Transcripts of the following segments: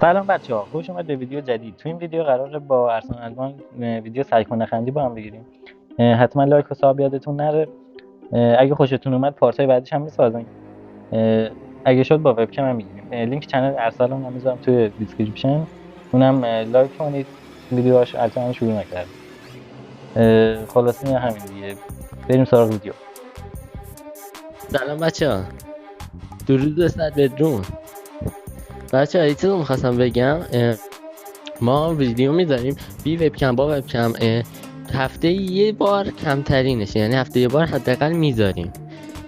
سلام بچه‌ها، خوش اومد به ویدیو جدید. تو این ویدیو قراره با ارسلان المان ویدیو سعی کن نخندی با هم بگیریم. حتما لایک و ساب یادتون نره. اگه خوشتون اومد پارتای بعدیش هم میسازیم. اگه شد با وبکم هم میگیریم. لینک کانال ارسلان هم میذارم توی دیسکریپشن. اونم لایک کنید. ویدیوهاش الان شروع نکردم. خلاصه همین دیگه. بریم سراغ ویدیو. سلام بچه‌ها. درود استاد بدرون. بچه‌ها یه چیزی می‌خواستم بگم. ما ویدیو می‌ذاریم بی وبکم با وبکم، هفته یه بار کمترینش، یعنی هفته یه بار حداقل می‌ذاریم،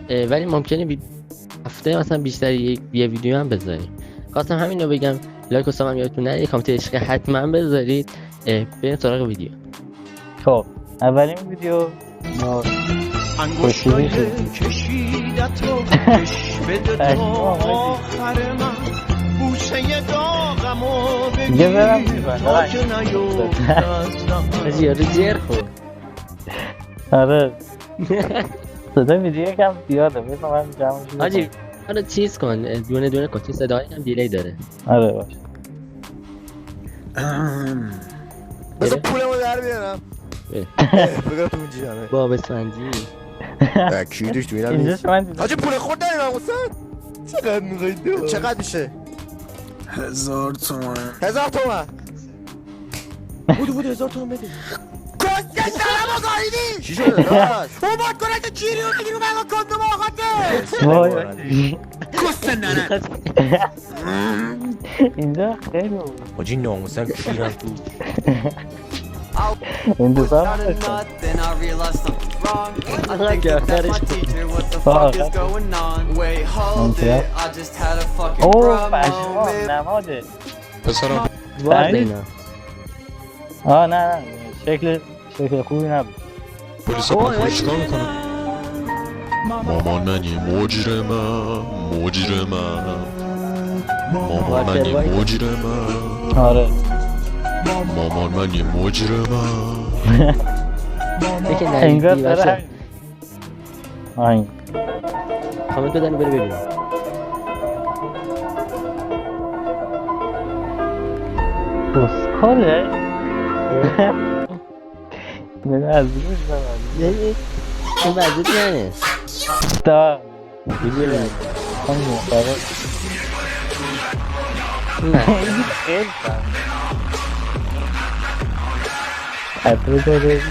ولی ممکنه هفته مثلا بیشتر یه ویدیو هم بذاریم. خواستم همین رو بگم. لایک و سابم یادتون نره. کامنت عشق حتما بذارید. بریم سراغ ویدیو. خب اولین ویدیو ما انگشتای کشیدت رو کش بده تا آخر من بوسه داغم و بگیر تا که نیفتم. آجی یارو جر خورد. آره صدا ویدیو کم زیاده. بذار من جمعش کنم. آجی حالا چیز کن، دونه دونه کن، چون صدای هم دیلی داره. آره باشه. بذار پولمو در بیارم. بگم تو اونجی همه باب سنجی کی دوش تو اینم اینجا نیست. شما دیدم حاجی پول خورد داریم حسین. چقدر میخوایی دو؟ چقدر میشه؟ 1000 تومن. 1000 تومن. بودو 1000 تومن بده. کسکش دارم آقایدی. چی شده داشت؟ اون باد کنه که کیری رو بگیرو بگم کندوم آقاته. وای کسته ننه. اینجا خیلی بود. حاجی ناموسم کیرم تو. انتظار اوه پشمام نماده پسرم وارد اینا. نه شکل خوبی نبود. پلیس با چیکار میکنه؟ مامان منی مجرمم مامان منی مجرمم آره مامان منی مجرمم. یکی انگار نریدی داره بچه. آهنگ کامنت بدن بره ببینیم. بسکاله نه از روش نمید این وزید یعنی تا ویدیو بره. همین آره نه این خیلی فهم عطر داره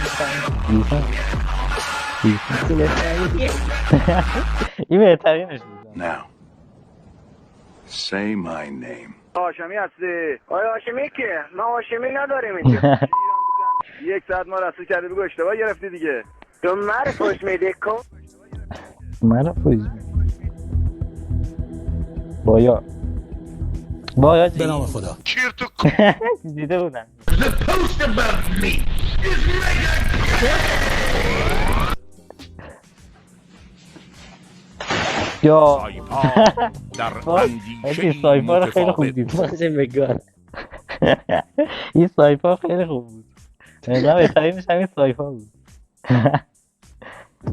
بیشن این بهترینش بود. Now, say my name. هاشمی هستی؟ آیا هاشمی که؟ ما هاشمی نداریم اینجا. یک ساعت ما رسول کردی بگو اشتباه گرفتی دیگه. تو مر خوش میده کن. مرا فوز بایا به نام خدا. دیده بودن یا در این سایپا رو خیلی خوب دید. مازه بگار. این سایپا خیلی خوب بود. من بهترینش همین سایپا بود.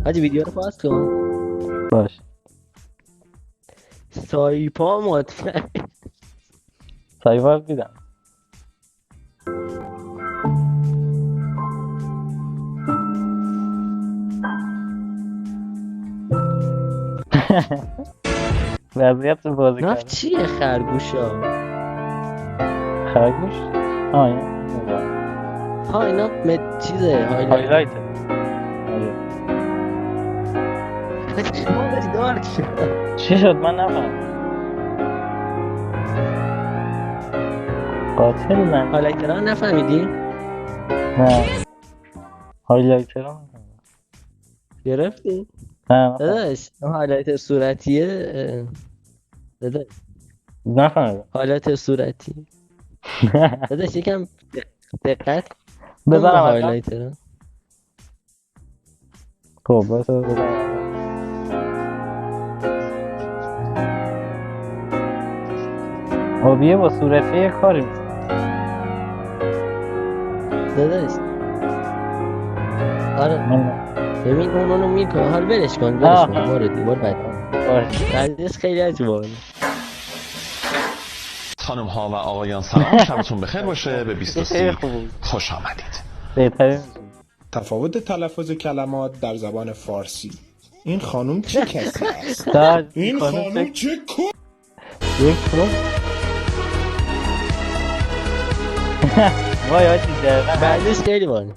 حاجی ویدیو رو پاس کن. باش سایپا مطمئن. سایپا رو دیدم. وضعیت بازی ناف کرد چیه خرگوشا؟ خرگوش؟ این ها اینا چیزه هایلایت دارک شد. چی شد من نفهم قاتل من هایلایترها نفهمیدی؟ نه هایلایتر هم گرفتی؟ نه داداش هایلایتر صورتیه. داداش نفهمیدم هایلایتر صورتی. داداش یکم دقت کن به بزنم هایلایتر. خب بزنم آبیه با صورتی یه کاری میکنم داداش آره من ببین اونو میکنه. حال برش کن بار بعد باش بعدش خیلی عجبه. خانم ها و آقایان سلام، شبتون بخیر باشه. به 23 خوش آمدید. بهتره تفاوت تلفظ کلمات در زبان فارسی. این خانم چه کسی است؟ این خانم چه یک رو وای آجی دقیقا بعدش خیلی بانی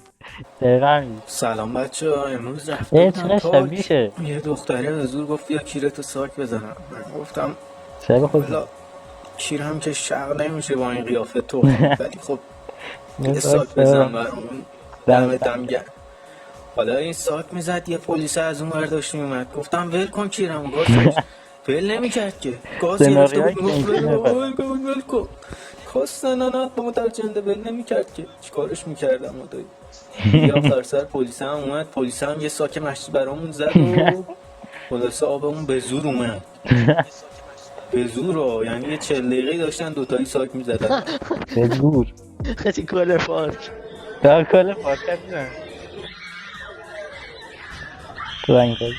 دقیقا سلام بچه ها، امروز رفتم چقدر شبیشه. یه دختری از زور گفت بیا کیرتو ساک بزنم. من گفتم شب خود بلا کیر هم که شق نمیشه با این قیافه تو، ولی خب یه ساک بزن برام دم گرم. حالا این ساک میزد، یه پلیس از اون برداشت میومد، گفتم ول کن کیرم، گازش ول نمیکرد که گاز گرفته بود ول کن کاستنانات با مدر جنده ول نمیکرد که چیکارش میکردم مدایی. یا فرسر پلیس هم اومد، پلیس هم یه ساک مشتی برامون زد و خلاصه آبمون به زور اومد. به زور ها، یعنی یه 40 دقیقه داشتن دوتایی ساک میزدن به زور. خیلی کل فارک در کل فارک میزن تو این کاری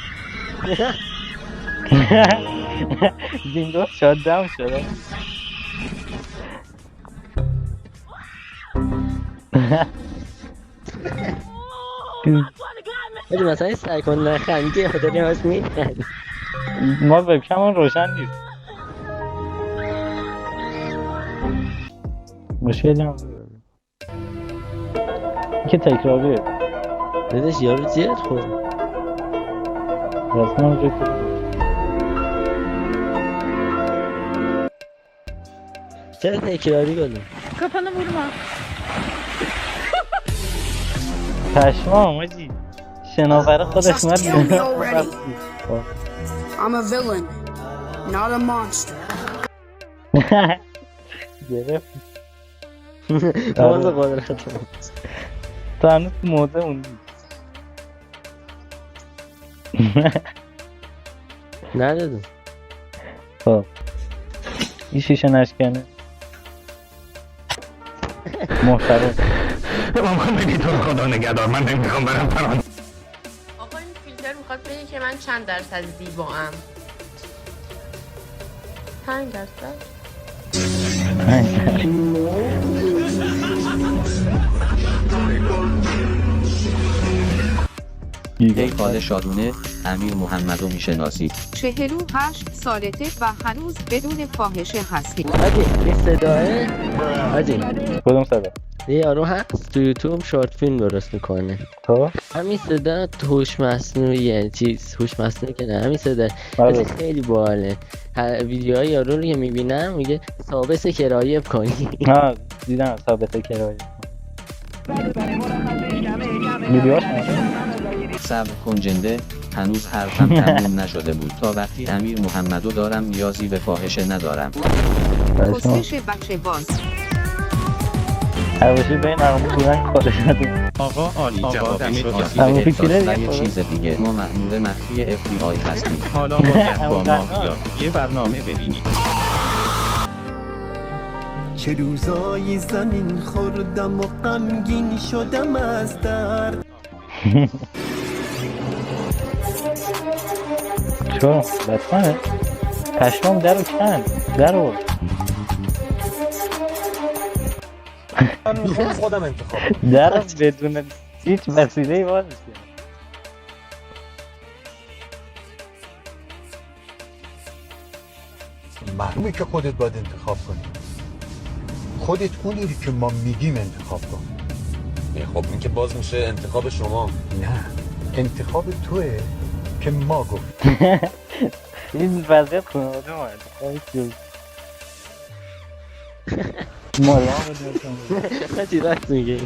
ویندوز شات داون شده. ولی مثلا این سعی کن نخندی یا داری همش میخندی. ما وبکمون روشن نیست، مشکلی هم که تکراریه. دادش یارو جر خورد رسما اونجا که چرا تکراری کنم؟ Kafanı vurma. پشمام آجی شناور خودش من I'm a villain, not a monster. گرفت باز قدرت تو هنوز موضع اون ندادم. خب این شیشه نشکنه محترم. مامان بگی تو رو خدا نگهدار، من نمیخوام برم فرانسه. آقا این فیلتر میخواد بگه که من چند درصد زیبام؟ 5%. پیکال شادونه امیر محمدو میشناسید؟ 48 سالته و هنوز بدون فاحشه هستی. آجی این صداه آجی کدوم صدا؟ یه یارو هست تو یوتیوب شارت فیلم درست میکنه. تو؟ همین صدا هوش مصنوعیه، چیز هوش مصنوعی که نه همین صدا خیلی باحاله. ویدیوهای یارو رو که میبینم میگه ثابت کرایه کنی. ها دیدم ثابت کرایه ویدیوهاش صبر کن جنده، هنوز حرفم تموم نشده بود. تا وقتی امیر محمدو دارم نیازی به فاحشه ندارم. کسکش بچه باز هرباشی به این اقامو بودن کارش ندیم. آقا عالی جواب همون فکره و یه چیز دیگه، ما مأمور مخفی FBI هستیم. حالا باید با ما یه برنامه ببینیم. چه روزایی زمین خوردم و غمگین شدم از درد. چرا؟ بطمانه؟ پشمام در رو کن در رو من میخوام خودم انتخاب در رو بدون هیچ وسیله‌ای باز میشه. معلومه که خودت باید انتخاب کنی. خودت اونی که ما میگیم انتخاب کن. خب این که باز میشه انتخاب شما. نه انتخاب توه که ما گفت. این وضعیت خانواده ماید مالا رو دارتم خیلی راست میگه.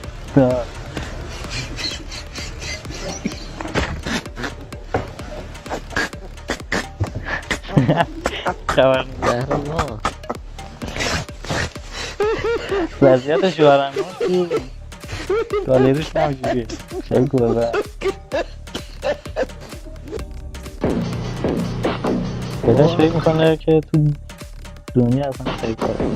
خبر زهرما وضعیت شوهرم تو گالریش نمیجوریه خیلی گوه بدش فکر میکنه که تو دنیا اصلا خیلی کاره.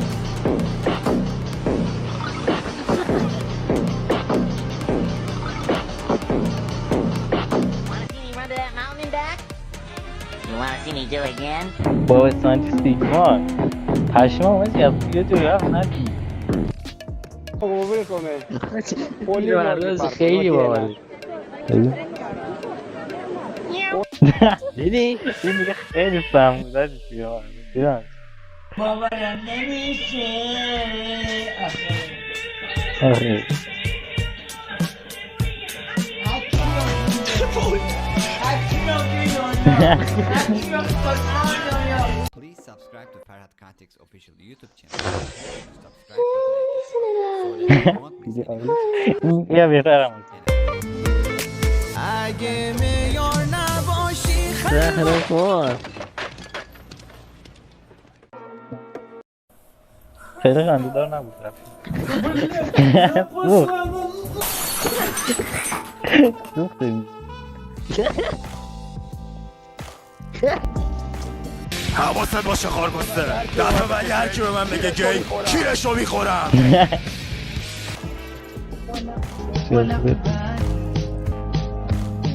بابا سانتی سیگما پشمام اومد از یه جور رفت ندی خیلی باحال دیدی؟ این دیگه خیلی فهموده دیگه دیدم باورم نمیشه آره Please subscribe to Farhad Katik's official YouTube channel. Subscribe یا بهترم اگه میار نباشی زهر کن خیلی خنده‌دار نبود دوخته حواست باشه خارگسته دفعه بعدی هر کی به من بگه گی کیرشو میخورم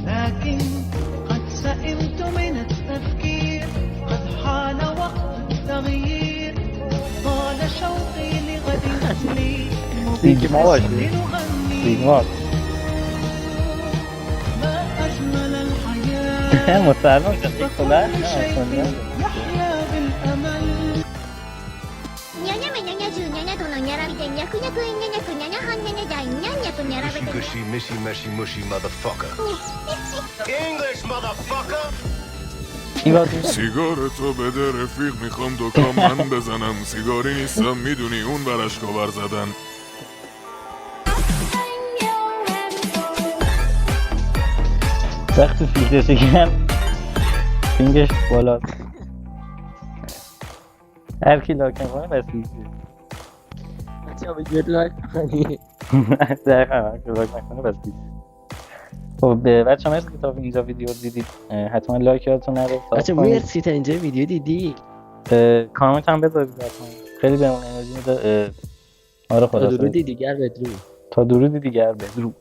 لكن قد سئمت من التفكير قد حان وقت التغيير طال شوقي لغد مثلي سیگما باشی سیگما ما أجمل الحياة مسلمان شد یک کلاه يحيا بالأمل にゃにゃめにゃにゃ17とのにゃらびでにゃくにゃくにゃにゃくにゃにゃはんにゃにゃだいにゃにゃくにゃらべて Gushy mishy meshy mushy motherfucker English motherfucker سیگارتو بده رفیق میخوام دوتا من بزنم سیگاری نیستم میدونی اون برش کاور زدن وقتی فیلتر شکن فینگش بالا هر کی لاکن کنه بس فیلتر بچه ها ویدیو لایک کنی دقیقا هر کی لاک نکنه بس فیلتر خب بچه مرسی که تا اینجا ویدیو دیدید حتما لایک یادتون نره بچه مرسی تا اینجا ویدیو دیدی کامنت هم بذارید حتما خیلی بهمون انرژی میده آره خدا تا درودی دیگر بدرود تا درودی دیگر بدرود